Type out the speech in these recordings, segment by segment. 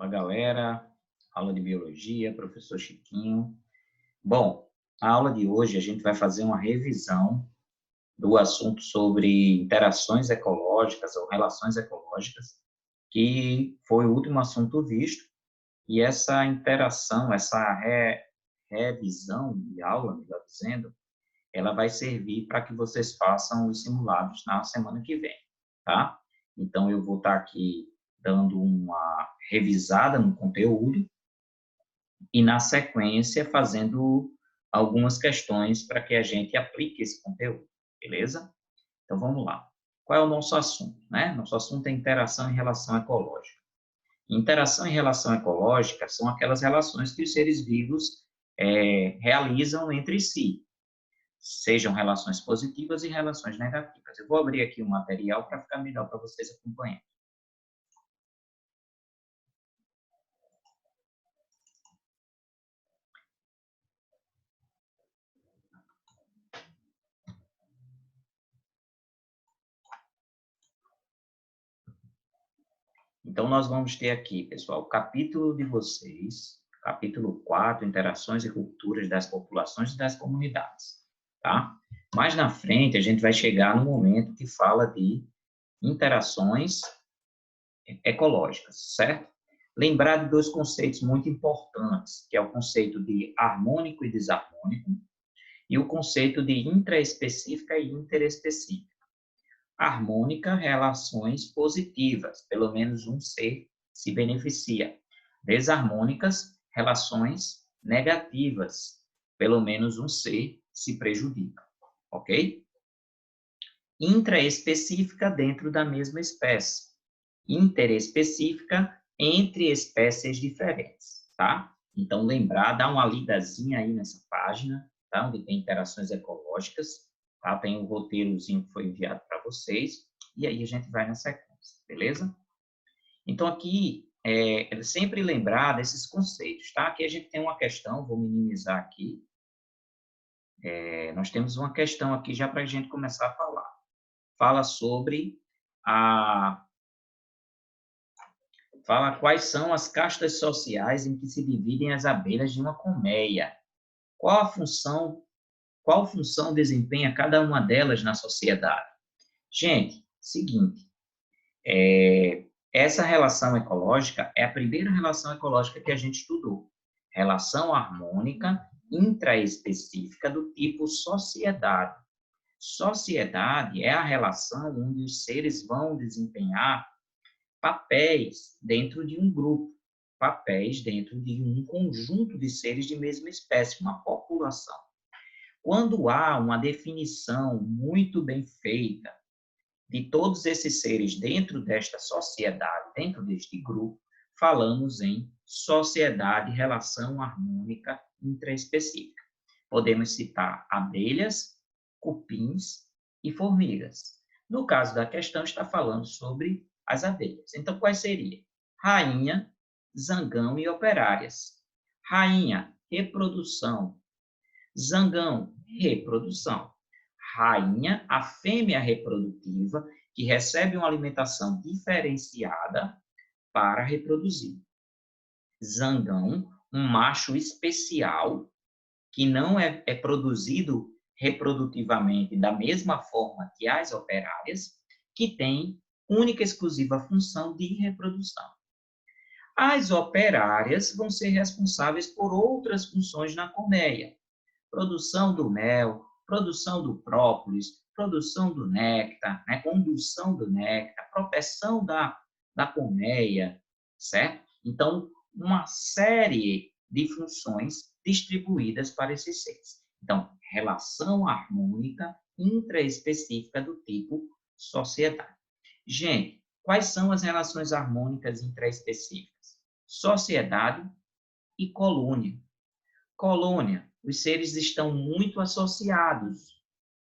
Fala, galera. Aula de Biologia, professor Chiquinho. Bom, a aula de hoje a gente vai fazer uma revisão do assunto sobre interações ecológicas ou relações ecológicas, que foi o último assunto visto, e essa interação, essa revisão de aula, melhor dizendo, ela vai servir para que vocês façam os simulados na semana que vem, tá? Então, eu vou estar aqui dando uma revisada no conteúdo e, na sequência, fazendo algumas questões para que a gente aplique esse conteúdo, beleza? Então, vamos lá. Qual é o nosso assunto, né? Nosso assunto é interação em relação ecológica. Interação em relação ecológica são aquelas relações que os seres vivos realizam entre si, sejam relações positivas e relações negativas. Eu vou abrir aqui o material para ficar melhor para vocês acompanharem. Então, nós vamos ter aqui, pessoal, o capítulo de vocês, capítulo 4, Interações e Culturas das Populações e das Comunidades, tá? Mais na frente, a gente vai chegar no momento que fala de interações ecológicas, certo? Lembrar de dois conceitos muito importantes, que é o conceito de harmônico e desarmônico, e o conceito de intraespecífica e interespecífica. Harmônica, relações positivas, pelo menos um ser se beneficia. Desarmônicas, relações negativas, pelo menos um ser se prejudica, ok? Intraespecífica dentro da mesma espécie. Interespecífica entre espécies diferentes, tá? Então, lembrar, dá uma lidazinha aí nessa página, tá? Onde tem interações ecológicas, tá? Tem um roteirozinho que foi enviado para vocês, e aí a gente vai na sequência, beleza? Então, aqui, sempre lembrar desses conceitos, tá? Aqui a gente tem uma questão, vou minimizar aqui. Nós temos uma questão aqui já para a gente começar a falar. Fala sobre Fala quais são as castas sociais em que se dividem as abelhas de uma colmeia. Qual função desempenha cada uma delas na sociedade? Gente, seguinte, essa relação ecológica é a primeira relação ecológica que a gente estudou. Relação harmônica intraespecífica do tipo sociedade. Sociedade é a relação onde os seres vão desempenhar papéis dentro de um grupo, papéis dentro de um conjunto de seres de mesma espécie, uma população. Quando há uma definição muito bem feita de todos esses seres dentro desta sociedade, dentro deste grupo, falamos em sociedade, relação harmônica intraespecífica. Podemos citar abelhas, cupins e formigas. No caso da questão, está falando sobre as abelhas. Então, quais seriam? Rainha, zangão e operárias. Rainha, reprodução. Zangão, reprodução. Rainha, a fêmea reprodutiva, que recebe uma alimentação diferenciada para reproduzir. Zangão, um macho especial, que não é produzido reprodutivamente da mesma forma que as operárias, que tem única e exclusiva função de reprodução. As operárias vão ser responsáveis por outras funções na colmeia: produção do mel, produção do própolis, produção do néctar, né? Condução do néctar, proteção da colmeia, certo? Então, uma série de funções distribuídas para esses seres. Então, relação harmônica intraespecífica do tipo sociedade. Gente, quais são as relações harmônicas intraespecíficas? Sociedade e colônia. Colônia, os seres estão muito associados,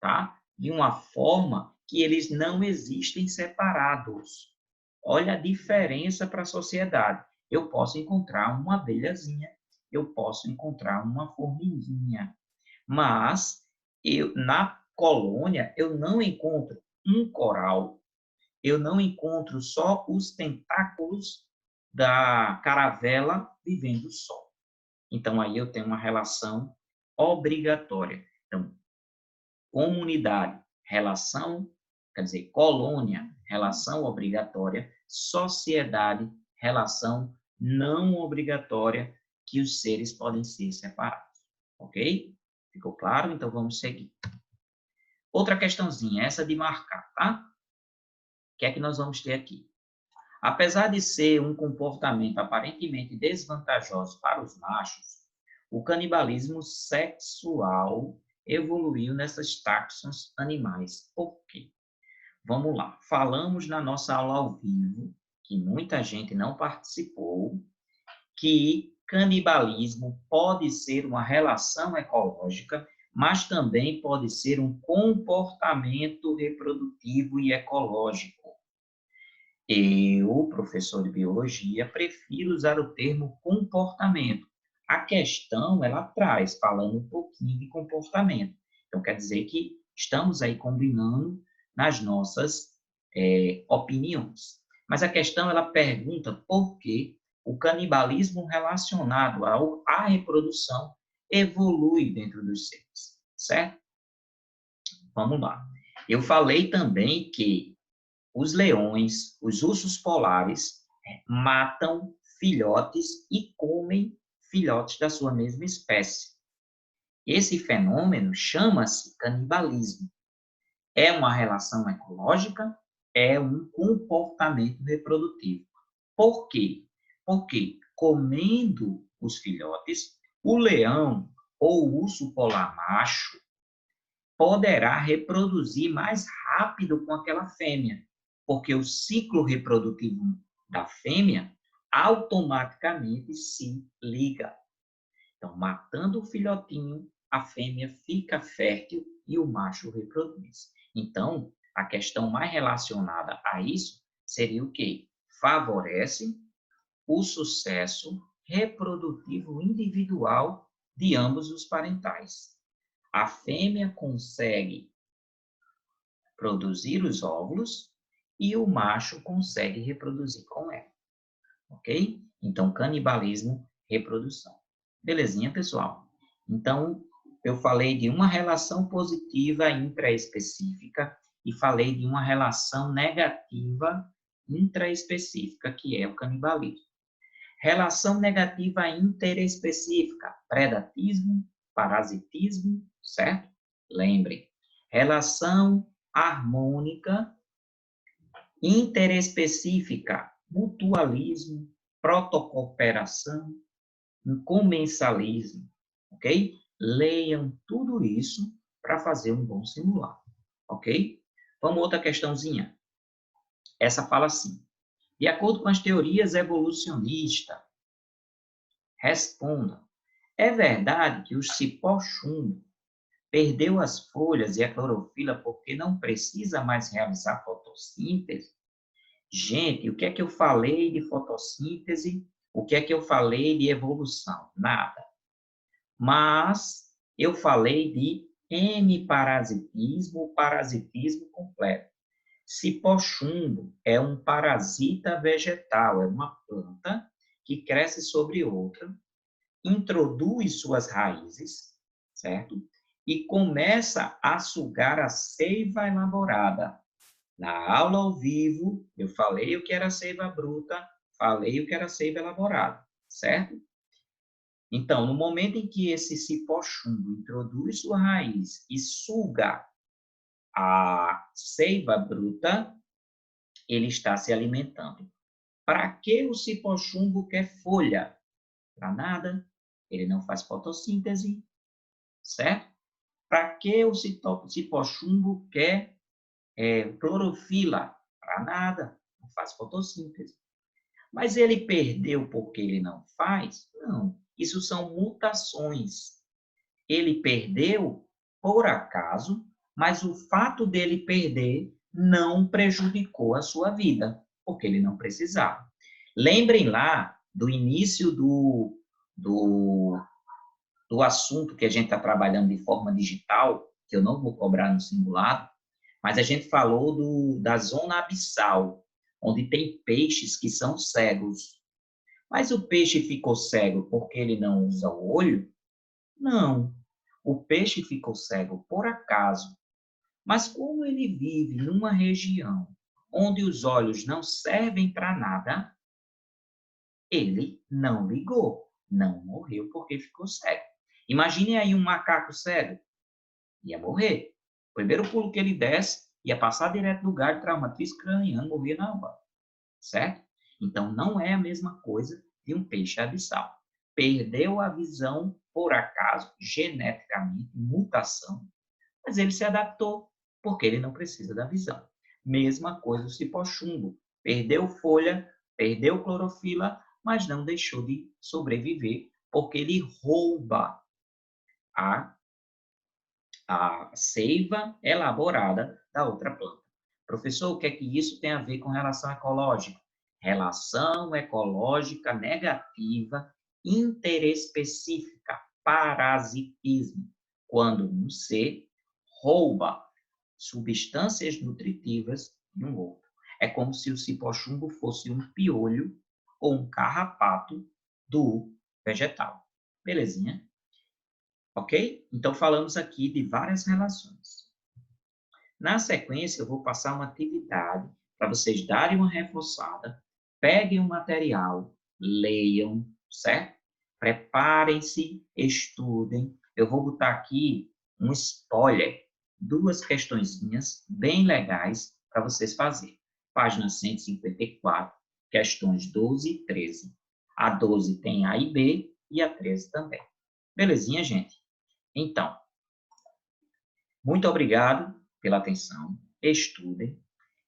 tá? De uma forma que eles não existem separados. Olha a diferença para a sociedade. Eu posso encontrar uma abelhazinha, eu posso encontrar uma formiguinha, mas na colônia eu não encontro um coral, eu não encontro só os tentáculos da caravela vivendo só. Então, aí eu tenho uma relação obrigatória. Então, comunidade, relação, quer dizer, colônia, relação obrigatória, sociedade, relação não obrigatória, que os seres podem ser separados. Ok? Ficou claro? Então, vamos seguir. Outra questãozinha, essa de marcar, tá? O que é que nós vamos ter aqui? Apesar de ser um comportamento aparentemente desvantajoso para os machos, o canibalismo sexual evoluiu nessas taxons animais. Por quê? Vamos lá. Falamos na nossa aula ao vivo, que muita gente não participou, que canibalismo pode ser uma relação ecológica, mas também pode ser um comportamento reprodutivo e ecológico. Eu, professor de biologia, prefiro usar o termo comportamento. A questão, ela traz, falando um pouquinho de comportamento. Então, quer dizer que estamos aí combinando nas nossas opiniões. Mas a questão, ela pergunta por que o canibalismo relacionado à reprodução evolui dentro dos seres, certo? Vamos lá. Eu falei também que os leões, os ursos polares, matam filhotes e comem filhotes da sua mesma espécie. Esse fenômeno chama-se canibalismo. É uma relação ecológica, é um comportamento reprodutivo. Por quê? Porque comendo os filhotes, o leão ou o urso polar macho poderá reproduzir mais rápido com aquela fêmea, porque o ciclo reprodutivo da fêmea automaticamente se liga. Então, matando o filhotinho, a fêmea fica fértil e o macho reproduz. Então, a questão mais relacionada a isso seria o quê? Favorece o sucesso reprodutivo individual de ambos os parentais. A fêmea consegue produzir os óvulos e o macho consegue reproduzir com ela. Ok? Então, canibalismo, reprodução. Belezinha, pessoal? Então, eu falei de uma relação positiva intraespecífica e falei de uma relação negativa intraespecífica, que é o canibalismo. Relação negativa interespecífica, predatismo, parasitismo, certo? Lembre, relação harmônica interespecífica, mutualismo, protocooperação, comensalismo, ok? Leiam tudo isso para fazer um bom simulado, ok? Vamos outra questãozinha. Essa fala assim: de acordo com as teorias evolucionistas, responda, é verdade que o cipó-chumbo perdeu as folhas e a clorofila porque não precisa mais realizar fotossíntese? Gente, o que é que eu falei de fotossíntese? O que é que eu falei de evolução? Nada. Mas eu falei de hemiparasitismo, parasitismo completo. Cipó-chumbo é um parasita vegetal, é uma planta que cresce sobre outra, introduz suas raízes, certo? E começa a sugar a seiva elaborada. Na aula ao vivo, eu falei o que era seiva bruta, falei o que era seiva elaborada, certo? Então, no momento em que esse cipó-chumbo introduz sua raiz e suga a seiva bruta, ele está se alimentando. Para que o cipó-chumbo quer folha? Para nada. Ele não faz fotossíntese, certo? Para que o cipó-chumbo quer clorofila? Para nada. Não faz fotossíntese. Mas ele perdeu porque ele não faz? Não. Isso são mutações. Ele perdeu por acaso, mas o fato dele perder não prejudicou a sua vida, porque ele não precisava. Lembrem lá do início do assunto que a gente está trabalhando de forma digital, que eu não vou cobrar no simulado, mas a gente falou da zona abissal, onde tem peixes que são cegos. Mas o peixe ficou cego porque ele não usa o olho? Não. O peixe ficou cego por acaso. Mas como ele vive numa região onde os olhos não servem para nada, ele não ligou, não morreu porque ficou cego. Imagine aí um macaco cego, ia morrer. O primeiro pulo que ele desse, ia passar direto do galho, traumatismo craniano, morria na hora, certo? Então, não é a mesma coisa de um peixe abissal. Perdeu a visão por acaso, geneticamente, mutação, mas ele se adaptou, porque ele não precisa da visão. Mesma coisa o cipó-chumbo. Perdeu folha, perdeu clorofila, mas não deixou de sobreviver, porque ele rouba a, a seiva elaborada da outra planta. Professor, o que é que isso tem a ver com relação ecológica? Relação ecológica negativa interespecífica, parasitismo, quando um ser rouba substâncias nutritivas de um outro. É como se o cipó-chumbo fosse um piolho ou um carrapato do vegetal. Belezinha? Ok? Então, falamos aqui de várias relações. Na sequência, eu vou passar uma atividade para vocês darem uma reforçada, peguem o material, leiam, certo? Preparem-se, estudem. Eu vou botar aqui um spoiler, duas questõezinhas bem legais para vocês fazerem. Página 154, questões 12 e 13. A 12 tem A e B e a 13 também. Belezinha, gente? Então, muito obrigado pela atenção. Estudem.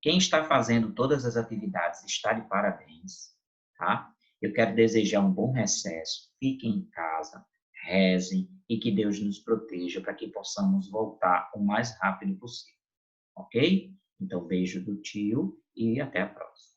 Quem está fazendo todas as atividades está de parabéns, tá? Eu quero desejar um bom recesso. Fiquem em casa, rezem e que Deus nos proteja para que possamos voltar o mais rápido possível, ok? Então, beijo do tio e até a próxima.